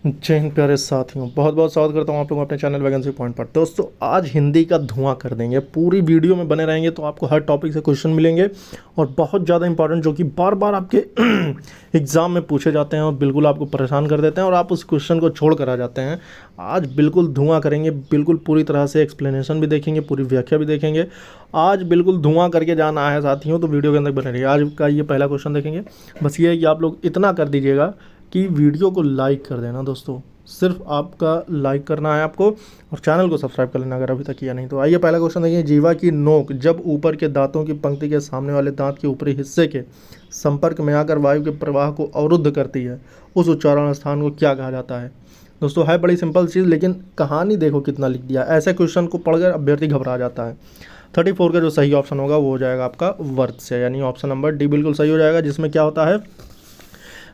जय हिंद प्यारे साथियों, बहुत बहुत स्वागत करता हूँ आप लोगों को अपने चैनल वैकेंसी पॉइंट पर। दोस्तों आज हिंदी का धुआं कर देंगे, पूरी वीडियो में बने रहेंगे तो आपको हर टॉपिक से क्वेश्चन मिलेंगे और बहुत ज़्यादा इंपॉर्टेंट, जो कि बार बार आपके एग्ज़ाम में पूछे जाते हैं और बिल्कुल आपको परेशान कर देते हैं और आप उस क्वेश्चन को छोड़ कर आ जाते हैं। आज बिल्कुल धुआं करेंगे, बिल्कुल पूरी तरह से एक्सप्लेनेशन भी देखेंगे, पूरी व्याख्या भी देखेंगे। आज बिल्कुल धुआं करके जाना है साथियों, तो वीडियो के अंदर बने रहिए। आज का ये पहला क्वेश्चन देखेंगे। बस ये है कि आप लोग इतना कर दीजिएगा कि वीडियो को लाइक कर देना। दोस्तों सिर्फ आपका लाइक करना है आपको, और चैनल को सब्सक्राइब कर लेना अगर अभी तक किया नहीं तो। आइए पहला क्वेश्चन देखिए। जीवा की नोक जब ऊपर के दांतों की पंक्ति के सामने वाले दांत के ऊपरी हिस्से के संपर्क में आकर वायु के प्रवाह को अवरुद्ध करती है, उस उच्चारण स्थान को क्या कहा जाता है? दोस्तों है बड़ी सिंपल चीज़, लेकिन कहानी देखो कितना लिख दिया। ऐसे क्वेश्चन को पढ़कर अभ्यर्थी घबरा जाता है। 34 का जो सही ऑप्शन होगा वो हो जाएगा आपका वर्त से, यानी ऑप्शन नंबर डी बिल्कुल सही हो जाएगा, जिसमें क्या होता है,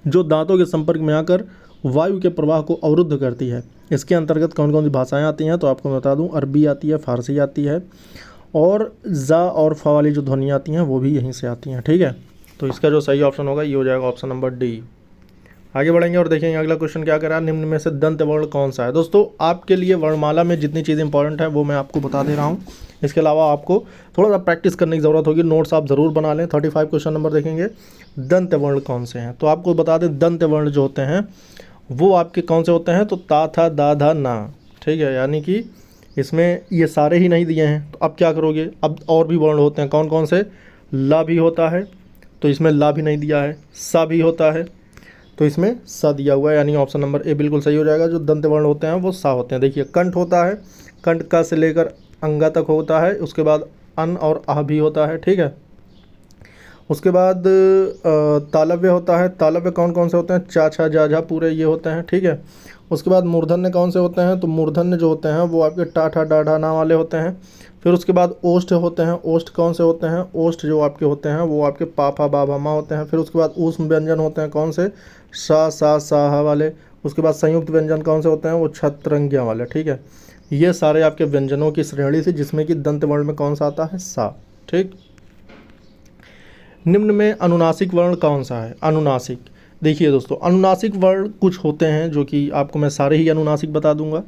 जो दांतों के संपर्क में आकर वायु के प्रवाह को अवरुद्ध करती है। इसके अंतर्गत कौन कौन सी भाषाएं आती हैं, तो आपको बता दूं, अरबी आती है, फारसी आती है, और जा और फा वाली जो ध्वनि आती हैं वो भी यहीं से आती हैं। ठीक है, तो इसका जो सही ऑप्शन होगा ये हो जाएगा ऑप्शन नंबर डी। आगे बढ़ेंगे और देखेंगे अगला क्वेश्चन क्या करा। निम्न में से दंत वर्ण कौन सा है? दोस्तों आपके लिए वर्णमाला में जितनी चीज़ इंपॉर्टेंट है वो मैं आपको बता दे रहा हूँ। इसके अलावा आपको थोड़ा सा प्रैक्टिस करने की ज़रूरत होगी, नोट्स आप ज़रूर बना लें। 35 क्वेश्चन नंबर देखेंगे। दंत वर्ण कौन से हैं, तो आपको बता दें दंत वर्ण जो होते हैं वो आपके कौन से होते हैं, तो ता था दा धा ना। ठीक है, यानी कि इसमें ये सारे ही नहीं दिए हैं, तो अब क्या करोगे, अब और भी वर्ण होते हैं। कौन कौन से? ला भी होता है, तो इसमें ला भी नहीं दिया है। सा भी होता है, तो इसमें सा दिया हुआ है, यानी ऑप्शन नंबर ए बिल्कुल सही हो जाएगा। जो दंत वर्ण होते हैं वो सा होते हैं। देखिए कंठ होता है, कंठ का से लेकर अंगा तक होता है। उसके बाद अन और आह भी होता है। ठीक है, उसके बाद तालव्य होता है। तालव्य कौन कौन से होते हैं? चा छा जा झा पूरे ये होते हैं। ठीक है, उसके बाद मूर्धन्य कौन से होते हैं, तो मूर्धन्य जो होते हैं वो आपके टा ठा डा ढा ना वाले होते हैं। फिर उसके बाद ओष्ठ होते हैं। ओष्ठ कौन से होते हैं? ओष्ठ जो आपके होते हैं वो आपके पा फा बा भा मा होते हैं। फिर उसके बाद ऊष्म व्यंजन होते हैं, कौन से? सा सा सा हा वाले। उसके बाद संयुक्त व्यंजन कौन से होते हैं? वो छत्रंगियाँ वाले। ठीक है, ये सारे आपके व्यंजनों की श्रेणी थी, जिसमें कि दंत वर्ण में कौन सा आता है? सा। ठीक, निम्न में अनुनासिक वर्ण कौन सा है? अनुनासिक, देखिए दोस्तों अनुनासिक वर्ण कुछ होते हैं जो कि आपको मैं सारे ही अनुनासिक बता दूंगा।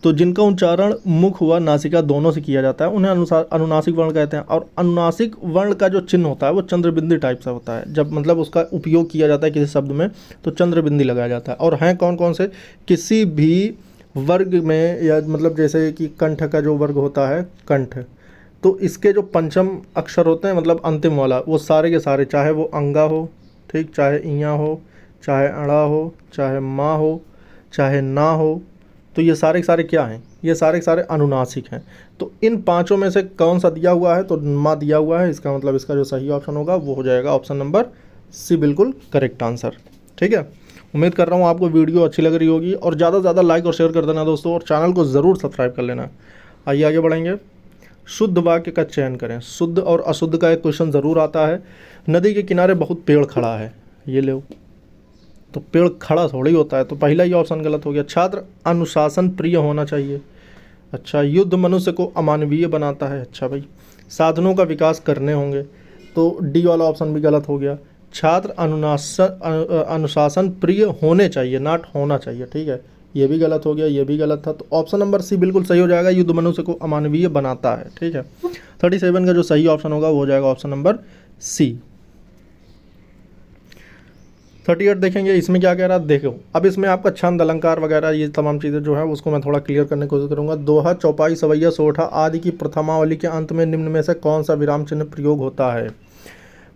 तो जिनका उच्चारण मुख व नासिका दोनों से किया जाता है उन्हें अनुसार अनुनासिक वर्ण कहते हैं। और अनुनासिक वर्ण का जो चिन्ह होता है वो चंद्रबिंदी टाइप से होता है। जब मतलब उसका उपयोग किया जाता है किसी शब्द में तो चंद्रबिंदी लगाया जाता है। और हैं कौन कौन से? किसी भी वर्ग में, या मतलब जैसे कि कंठ का जो वर्ग होता है कंठ, तो इसके जो पंचम अक्षर होते हैं मतलब अंतिम वाला, वो सारे के सारे, चाहे वो अंगा हो, ठीक, चाहे इया हो, चाहे अड़ा हो, चाहे माँ हो, चाहे ना हो, तो ये सारे के सारे क्या हैं? ये सारे के सारे अनुनासिक हैं। तो इन पांचों में से कौन सा दिया हुआ है, तो माँ दिया हुआ है। इसका मतलब इसका जो सही ऑप्शन होगा वो हो जाएगा ऑप्शन नंबर सी, बिल्कुल करेक्ट आंसर। ठीक है, उम्मीद कर रहा हूँ आपको वीडियो अच्छी लग रही होगी, और ज़्यादा से ज़्यादा लाइक और शेयर कर देना दोस्तों, और चैनल को ज़रूर सब्सक्राइब कर लेना। आइए आगे बढ़ेंगे। शुद्ध वाक्य का चयन करें। शुद्ध और अशुद्ध का एक क्वेश्चन ज़रूर आता है। नदी के किनारे बहुत पेड़ खड़ा है, ये लो, तो पेड़ खड़ा थोड़ी होता है, तो पहला ही ऑप्शन गलत हो गया। छात्र अनुशासन प्रिय होना चाहिए। अच्छा, युद्ध मनुष्य को अमानवीय बनाता है। अच्छा भाई, साधनों का विकास करने होंगे, तो डी वाला ऑप्शन भी गलत हो गया। छात्र अनुशासन प्रिय होने चाहिए, नॉट होना चाहिए। ठीक है, ये भी गलत हो गया, ये भी गलत था, तो ऑप्शन नंबर सी बिल्कुल सही हो जाएगा, युद्ध मनुष्य को अमानवीय बनाता है। ठीक है, 37 का जो सही ऑप्शन होगा वो हो जाएगा ऑप्शन नंबर सी। 38 देखेंगे, इसमें क्या कह रहा है देखो। अब इसमें आपका छंद अलंकार वगैरह ये तमाम चीज़ें जो है उसको मैं थोड़ा क्लियर करने की कोशिश करूंगा। दोहा, चौपाई, सवैया, सोठा आदि की प्रथमावली के अंत में निम्न में से कौन सा विराम चिन्ह प्रयोग होता है?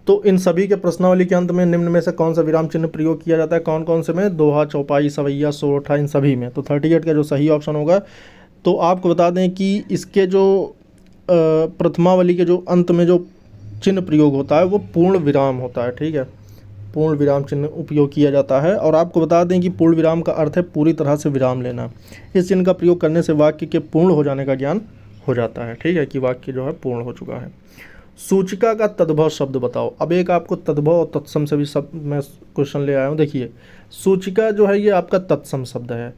तो इन सभी के प्रश्नावली के अंत में निम्न में से कौन सा विराम चिन्ह प्रयोग किया जाता है? कौन कौन से में? दोहा, चौपाई, सवैया, सोरठा, इन सभी में। तो 38 का जो सही ऑप्शन होगा, तो आपको बता दें कि इसके जो प्रथमावली के जो अंत में जो चिन्ह प्रयोग होता है वो पूर्ण विराम होता है। ठीक है, पूर्ण विराम चिन्ह उपयोग किया जाता है। और आपको बता दें कि पूर्ण विराम का अर्थ है पूरी तरह से विराम लेना। इस चिन्ह का प्रयोग करने से वाक्य के पूर्ण हो जाने का ज्ञान हो जाता है। ठीक है, कि वाक्य जो है पूर्ण हो चुका है। सूचिका का तद्भव शब्द बताओ। अब एक आपको तद्भव और तत्सम से भी शब्द मैं क्वेश्चन ले आया हूँ। देखिए, सूचिका जो है ये आपका तत्सम शब्द है।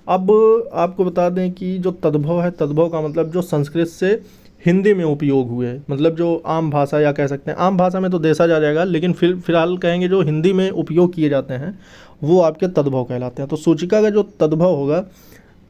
अब आपको बता दें कि जो तद्भव है, तद्भव का मतलब जो संस्कृत से हिंदी में उपयोग हुए, मतलब जो आम भाषा, या कह सकते हैं आम भाषा में तो देशा जा जाएगा, लेकिन फिलहाल कहेंगे जो हिंदी में उपयोग किए जाते हैं वो आपके तद्भव कहलाते हैं। तो सूचिका का जो तद्भव होगा,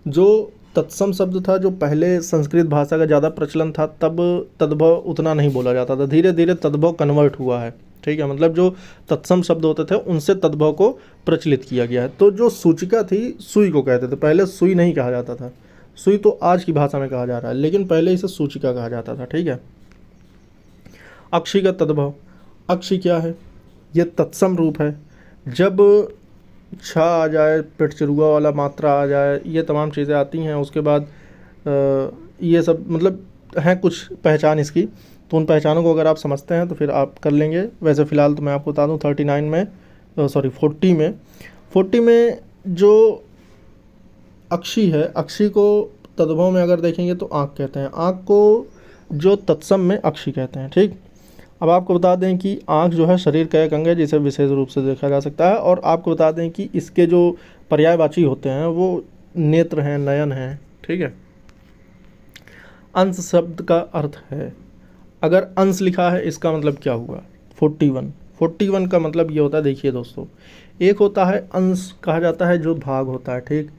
जो तत्सम शब्द था, जो पहले संस्कृत भाषा का ज़्यादा प्रचलन था, तब तद्भव उतना नहीं बोला जाता था, धीरे धीरे तद्भव कन्वर्ट हुआ है, ठीक है। मतलब जो तत्सम शब्द होते थे उनसे तद्भव को प्रचलित किया गया है। तो जो सूचिका थी, सुई को कहते थे, पहले सुई नहीं कहा जाता था, सुई तो आज की भाषा में कहा जा रहा है, लेकिन पहले इसे सूचिका कहा जाता था, ठीक है। अक्षी का तद्भव, अक्षी क्या है, ये तत्सम रूप है। जब छ आ जाए, पेट चिरुआ वाला मात्रा आ जाए, ये तमाम चीज़ें आती हैं, उसके बाद ये सब मतलब हैं कुछ पहचान इसकी। तो उन पहचानों को अगर आप समझते हैं तो फिर आप कर लेंगे। वैसे फ़िलहाल तो मैं आपको बता दूं 39 में 40 में जो अक्षी है, अक्षी को तद्भव में अगर देखेंगे तो आँख कहते हैं, आँख को जो तत्सम में अक्षी कहते हैं, ठीक। अब आपको बता दें कि आँख जो है शरीर का एक अंग है जिसे विशेष रूप से देखा जा सकता है, और आपको बता दें कि इसके जो पर्यायवाची होते हैं वो नेत्र हैं, नयन हैं, ठीक है। अंश शब्द का अर्थ है, अगर अंश लिखा है इसका मतलब क्या हुआ, 41 का मतलब ये होता है, देखिए दोस्तों, एक होता है अंश कहा जाता है जो भाग होता है, ठीक।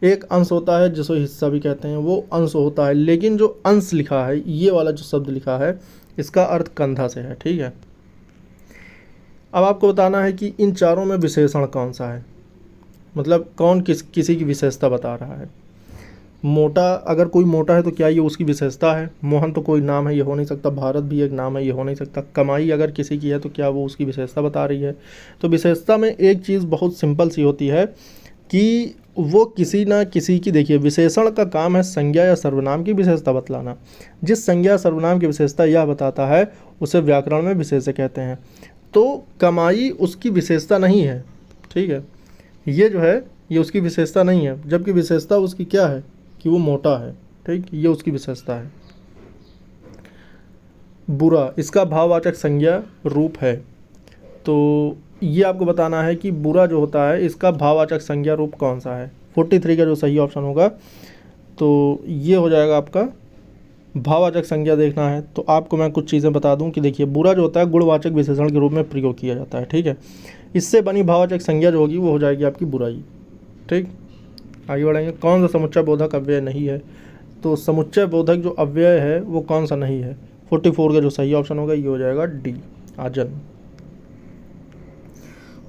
एक अंश होता है जिसे हिस्सा भी कहते हैं, वो अंश होता है। लेकिन जो अंश लिखा है, ये वाला जो शब्द लिखा है, इसका अर्थ कंधा से है, ठीक है। अब आपको बताना है कि इन चारों में विशेषण कौन सा है, मतलब कौन किसी की विशेषता बता रहा है। मोटा, अगर कोई मोटा है तो क्या ये उसकी विशेषता है। मोहन तो कोई नाम है, ये हो नहीं सकता। भारत भी एक नाम है, ये हो नहीं सकता। कमाई अगर किसी की है तो क्या वो उसकी विशेषता बता रही है। तो विशेषता में एक चीज़ बहुत सिंपल सी होती है कि वो किसी ना किसी की, देखिए विशेषण का काम है संज्ञा या सर्वनाम की विशेषता बतलाना। जिस संज्ञा सर्वनाम की विशेषता यह बताता है उसे व्याकरण में विशेष्य कहते हैं। तो कमाई उसकी विशेषता नहीं है, ठीक है। ये जो है ये उसकी विशेषता नहीं है, जबकि विशेषता उसकी क्या है कि वो मोटा है, ठीक, ये उसकी विशेषता है। बुरा, इसका भाववाचक संज्ञा रूप है। तो ये आपको बताना है कि बुरा जो होता है इसका भाववाचक संज्ञा रूप कौन सा है। 43 का जो सही ऑप्शन होगा तो ये हो जाएगा आपका भाववाचक संज्ञा देखना है। तो आपको मैं कुछ चीज़ें बता दूं कि देखिए बुरा जो होता है गुणवाचक विशेषण के रूप में प्रयोग किया जाता है, ठीक है। इससे बनी भाववाचक संज्ञा जो होगी वो हो जाएगी आपकी बुराई, ठीक। आगे बढ़ेंगे। कौन सा समुच्चय बोधक अव्यय नहीं है, तो समुच्चय बोधक जो अव्यय है वो कौन सा नहीं है। 44 का जो सही ऑप्शन होगा ये हो जाएगा डी, आजन।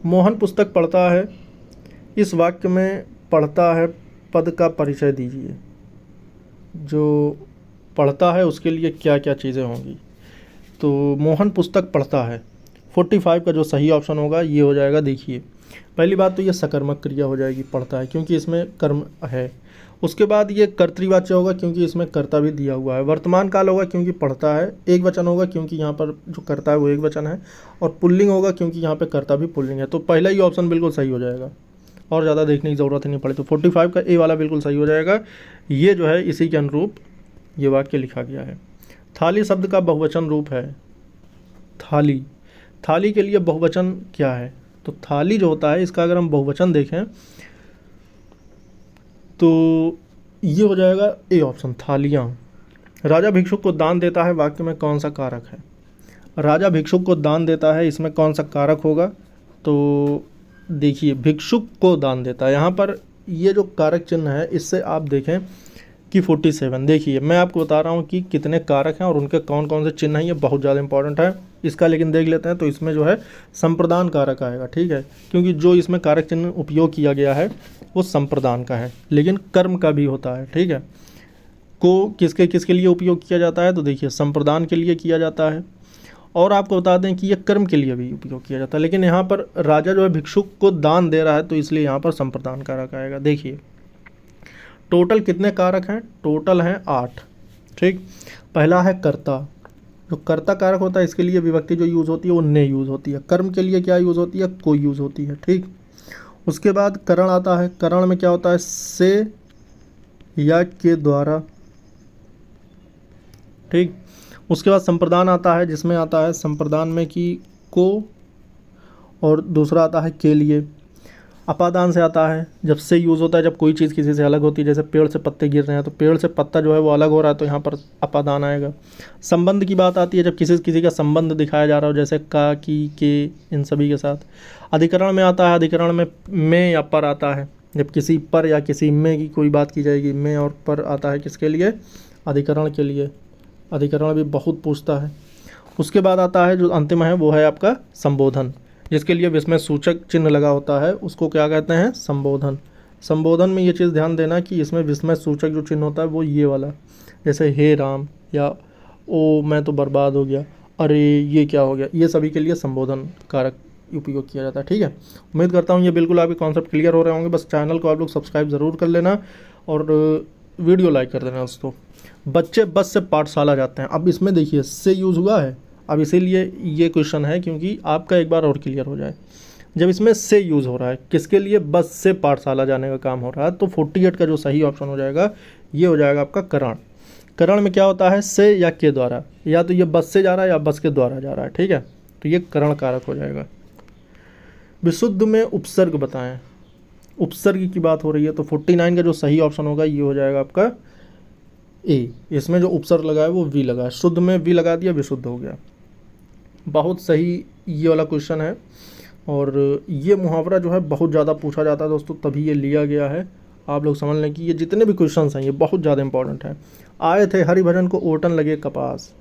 मोहन पुस्तक पढ़ता है, इस वाक्य में पढ़ता है पद का परिचय दीजिए। जो पढ़ता है उसके लिए क्या क्या चीज़ें होंगी। तो मोहन पुस्तक पढ़ता है, 45 का जो सही ऑप्शन होगा ये हो जाएगा। देखिए पहली बात तो ये सकर्मक क्रिया हो जाएगी, पढ़ता है, क्योंकि इसमें कर्म है। उसके बाद ये कर्तृवाच्य होगा क्योंकि इसमें कर्ता भी दिया हुआ है। वर्तमान काल होगा क्योंकि पढ़ता है। एक वचन होगा क्योंकि यहाँ पर जो कर्ता है वो एक वचन है। और पुल्लिंग होगा क्योंकि यहाँ पे कर्ता भी पुल्लिंग है। तो पहला ही ऑप्शन बिल्कुल सही हो जाएगा, और ज़्यादा देखने की ज़रूरत ही नहीं पड़े। तो 45 का ए वाला बिल्कुल सही हो जाएगा। ये जो है इसी के अनुरूप ये वाक्य लिखा गया है। थाली शब्द का बहुवचन रूप है, थाली। थाली के लिए बहुवचन क्या है, तो थाली जो होता है इसका अगर हम बहुवचन देखें तो ये हो जाएगा ए ऑप्शन, थालियाँ। राजा भिक्षुक को दान देता है, वाक्य में कौन सा कारक है। राजा भिक्षुक को दान देता है, इसमें कौन सा कारक होगा। तो देखिए भिक्षुक को दान देता है, यहाँ पर ये जो कारक चिन्ह है इससे आप देखें कि 47। देखिए मैं आपको बता रहा हूँ कि कितने कारक हैं और उनके कौन कौन से चिन्ह हैं, ये बहुत ज़्यादा इंपॉर्टेंट है इसका। लेकिन देख लेते हैं, तो इसमें जो है संप्रदान कारक आएगा, ठीक है, क्योंकि जो इसमें कारक चिन्ह उपयोग किया गया है वो संप्रदान का है, लेकिन कर्म का भी होता है, ठीक है। को किसके लिए उपयोग किया जाता है, तो देखिए संप्रदान के लिए किया जाता है। और आपको बता दें कि ये कर्म के लिए भी उपयोग किया जाता है, लेकिन यहाँ पर राजा जो है भिक्षुक को दान दे रहा है तो इसलिए यहाँ पर संप्रदान कारक आएगा। देखिए टोटल कितने कारक हैं, टोटल हैं 8, ठीक। पहला है कर्ता, जो कर्ता कारक होता है इसके लिए विभक्ति जो यूज़ होती है वो ने यूज़ होती है। कर्म के लिए क्या यूज़ होती है, को यूज़ होती है, ठीक। उसके बाद करण आता है, करण में क्या होता है, से या के द्वारा, ठीक। उसके बाद संप्रदान आता है, जिसमें आता है संप्रदान में कि को, और दूसरा आता है के लिए। अपादान से आता है, जब से यूज़ होता है जब कोई चीज़ किसी से अलग होती है, जैसे पेड़ से पत्ते गिर रहे हैं तो पेड़ से पत्ता जो है वो अलग हो रहा है तो यहाँ पर अपादान आएगा। संबंध की बात आती है जब किसी किसी का संबंध दिखाया जा रहा हो, जैसे का, की, के, इन सभी के साथ। अधिकरण में आता है, अधिकरण में या पर आता है, जब किसी पर या किसी में की कोई बात की जाएगी। में और पर आता है किसके लिए? अधिकरण के लिए। अधिकरण भी बहुत पूछता है। उसके बाद आता है जो अंतिम है वो है आपका संबोधन, जिसके लिए विस्मय सूचक चिन्ह लगा होता है, उसको क्या कहते हैं? संबोधन। संबोधन में ये चीज़ ध्यान देना कि इसमें विस्मय सूचक जो चिन्ह होता है वो ये वाला, जैसे हे राम या ओ मैं तो बर्बाद हो गया, अरे ये क्या हो गया, ये सभी के लिए संबोधन कारक उपयोग किया जाता है। ठीक है, उम्मीद करता हूँ ये बिल्कुल आपके कॉन्सेप्ट क्लियर हो रहे होंगे। बस चैनल को आप लोग सब्सक्राइब ज़रूर कर लेना और वीडियो लाइक कर देना दोस्तों। बच्चे बस से पाठशाला जाते हैं, अब इसमें देखिए से यूज़ हुआ है, अब इसीलिए ये क्वेश्चन है क्योंकि आपका एक बार और क्लियर हो जाए। जब इसमें से यूज़ हो रहा है किसके लिए? बस से पाठशाला जाने का काम हो रहा है, तो 48 का जो सही ऑप्शन हो जाएगा ये हो जाएगा आपका करण। करण में क्या होता है? से या के द्वारा, या तो ये बस से जा रहा है या बस के द्वारा जा रहा है। ठीक है, तो ये करण कारक हो जाएगा। विशुद्ध में उपसर्ग बताएं, उपसर्ग की बात हो रही है तो 49 का जो सही ऑप्शन होगा ये हो जाएगा आपका ए। इसमें जो उपसर्ग लगा है वो वी लगा है, शुद्ध में वी लगा दिया, विशुद्ध हो गया। बहुत सही ये वाला क्वेश्चन है और ये मुहावरा जो है बहुत ज़्यादा पूछा जाता है दोस्तों, तभी ये लिया गया है। आप लोग समझ लें कि ये जितने भी क्वेश्चंस हैं ये बहुत ज़्यादा इंपॉर्टेंट है। आए थे हरि भजन को ओटन लगे कपास,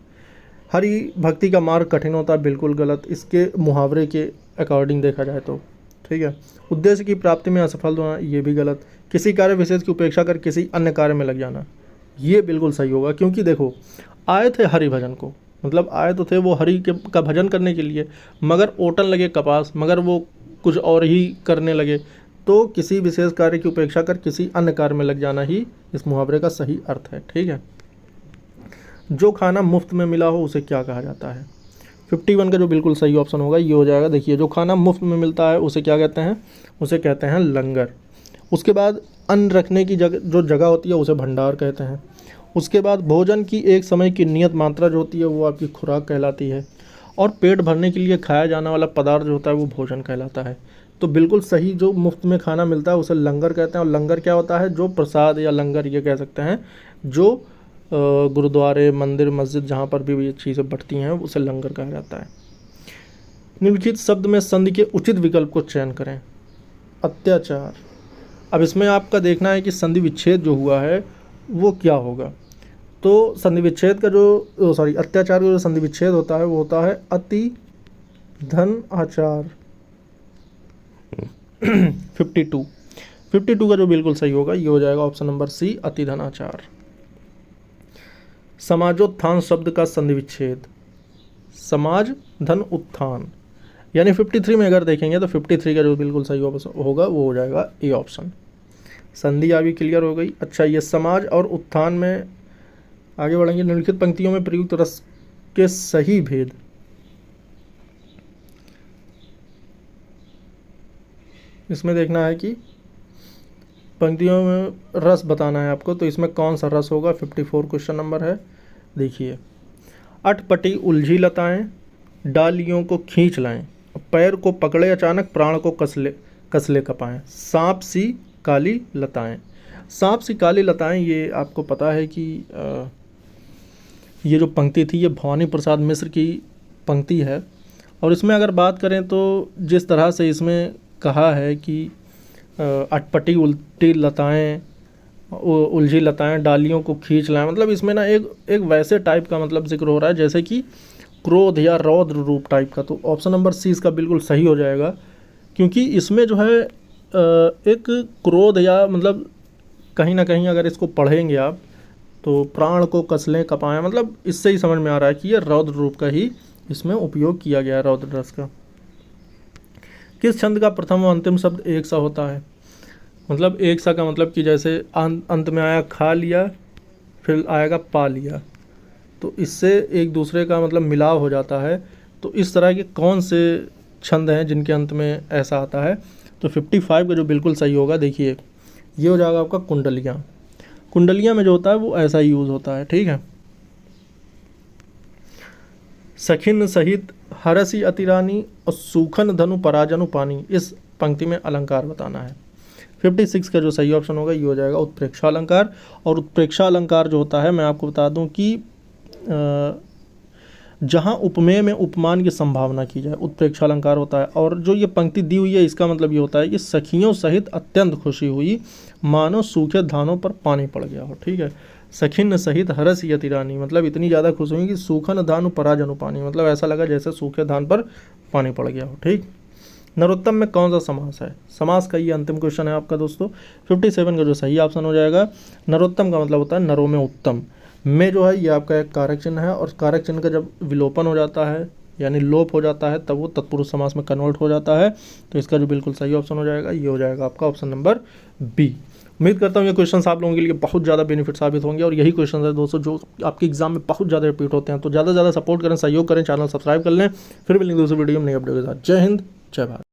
हरि भक्ति का मार्ग कठिन होता है, बिल्कुल गलत इसके मुहावरे के अकॉर्डिंग देखा जाए तो। ठीक है, उद्देश्य की प्राप्ति में असफल होना, ये भी गलत। किसी कार्य विशेष की उपेक्षा कर किसी अन्य कार्य में लग जाना, ये बिल्कुल सही होगा, क्योंकि देखो आए थे हरि भजन को, मतलब आए तो थे वो हरि के का भजन करने के लिए, मगर ओटन लगे कपास, मगर वो कुछ और ही करने लगे, तो किसी विशेष कार्य की उपेक्षा कर किसी अन्य कार्य में लग जाना ही इस मुहावरे का सही अर्थ है। ठीक है, जो खाना मुफ्त में मिला हो उसे क्या कहा जाता है? 51 का जो बिल्कुल सही ऑप्शन होगा ये हो जाएगा। देखिए जो खाना मुफ्त में मिलता है उसे क्या कहते हैं? उसे कहते हैं लंगर। उसके बाद अन्न रखने की जो जगह होती है उसे भंडार कहते हैं। उसके बाद भोजन की एक समय की नियत मात्रा जो होती है वो आपकी खुराक कहलाती है, और पेट भरने के लिए खाया जाने वाला पदार्थ जो होता है वो भोजन कहलाता है। तो बिल्कुल सही, जो मुफ्त में खाना मिलता है उसे लंगर कहते हैं। और लंगर क्या होता है? जो प्रसाद या लंगर ये कह सकते हैं, जो गुरुद्वारे, मंदिर, मस्जिद जहाँ पर भी ये चीज़ें बढ़ती हैं उसे लंगर कहा जाता है। निम्नलिखित शब्द में संधि के उचित विकल्प को चयन करें। अत्याचार। अब इसमें आपका देखना है कि संधि विच्छेद जो हुआ है वो क्या होगा। तो संधि विच्छेद का जो अत्याचार का जो संधि विच्छेद होता है वो होता है अति धन आचार। 52 का जो बिल्कुल सही होगा ये हो जाएगा ऑप्शन नंबर सी, अति धन आचार। समाजोत्थान शब्द का संधि विच्छेद, समाज धन उत्थान, यानी 53 में अगर देखेंगे तो 53 का जो बिल्कुल सही होगा वो हो जाएगा ए ऑप्शन। संधि अभी क्लियर हो गई। अच्छा, ये समाज और उत्थान में आगे बढ़ेंगे। निम्नलिखित पंक्तियों में प्रयुक्त रस के सही भेद। इसमें देखना है कि पंक्तियों में रस बताना है आपको, तो इसमें कौन सा रस होगा? 54 क्वेश्चन नंबर है। देखिए, अटपटी उलझी लताएं, डालियों को खींच लाएं, पैर को पकड़े अचानक, प्राण को कसले कपाएं, सांप सी काली लताएं। सांप सी काली लताएं, ये आपको पता है कि ये जो पंक्ति थी ये भवानी प्रसाद मिश्र की पंक्ति है। और इसमें अगर बात करें तो जिस तरह से इसमें कहा है कि अटपटी उल्टी लताएं, उलझी लताएं, डालियों को खींच लाएं, मतलब इसमें ना एक वैसे टाइप का मतलब जिक्र हो रहा है जैसे कि क्रोध या रौद्र रूप टाइप का। तो ऑप्शन नंबर सी इसका बिल्कुल सही हो जाएगा, क्योंकि इसमें जो है एक क्रोध या मतलब कहीं ना कहीं अगर इसको पढ़ेंगे आप तो प्राण को कसलें कपाएं, मतलब इससे ही समझ में आ रहा है कि ये रौद्र रूप का ही इसमें उपयोग किया गया है, रौद्र रस का। किस छंद का प्रथम व अंतिम शब्द एक सा होता है? मतलब एक सा का मतलब कि जैसे अंत में आया खा लिया, फिर आएगा पा लिया, तो इससे एक दूसरे का मतलब मिलाव हो जाता है। तो इस तरह के कौन से छंद हैं जिनके अंत में ऐसा आता है? तो 55 का जो बिल्कुल सही होगा, देखिए ये हो जाएगा आपका कुंडलियाँ। कुंडलियाँ में जो होता है वो ऐसा ही यूज़ होता है। ठीक है, सखिन सहित हरसी अतिरानी और सूखन धनु पराजनु पानी, इस पंक्ति में अलंकार बताना है। 56 का जो सही ऑप्शन होगा ये हो जाएगा उत्प्रेक्षा अलंकार। और उत्प्रेक्षा अलंकार जो होता है, मैं आपको बता दूं कि जहाँ उपमेय में उपमान की संभावना की जाए, उत्प्रेक्षा अलंकार होता है। और जो ये पंक्ति दी हुई है इसका मतलब ये होता है कि सखियों सहित अत्यंत खुशी हुई, मानो सूखे धानों पर पानी पड़ गया हो। ठीक है, सखिन सहित हरस यति रानी, मतलब इतनी ज़्यादा खुश हुई कि सूखन धान परा जनु पानी, मतलब ऐसा लगा जैसे सूखे धान पर पानी पड़ गया हो। ठीक, नरोत्तम में कौन सा समास है? समास का ये अंतिम क्वेश्चन है आपका दोस्तों। 57 का जो सही ऑप्शन हो जाएगा, नरोत्तम का मतलब होता है नरों में उत्तम। में जो है ये आपका एक कारक चिन्ह है, और कारक चिन्ह का जब विलोपन हो जाता है यानी लोप हो जाता है तब वो तत्पुरुष समास में कन्वर्ट हो जाता है। तो इसका जो बिल्कुल सही ऑप्शन हो जाएगा ये हो जाएगा आपका ऑप्शन नंबर बी। उम्मीद करता हूँ ये क्वेश्चन आप लोगों के लिए बहुत ज़्यादा बेनिफिट साबित होंगे, और यही क्वेश्चन है दोस्तों जो आपके एग्जाम में बहुत ज़्यादा रिपीट होते हैं। तो ज़्यादा से ज़्यादा सपोर्ट करें, सहयोग करें, चैनल सब्सक्राइब कर लें। फिर मिलेंगे दूसरी वीडियो में नई अपडेट के साथ। जय हिंद, जय भारत।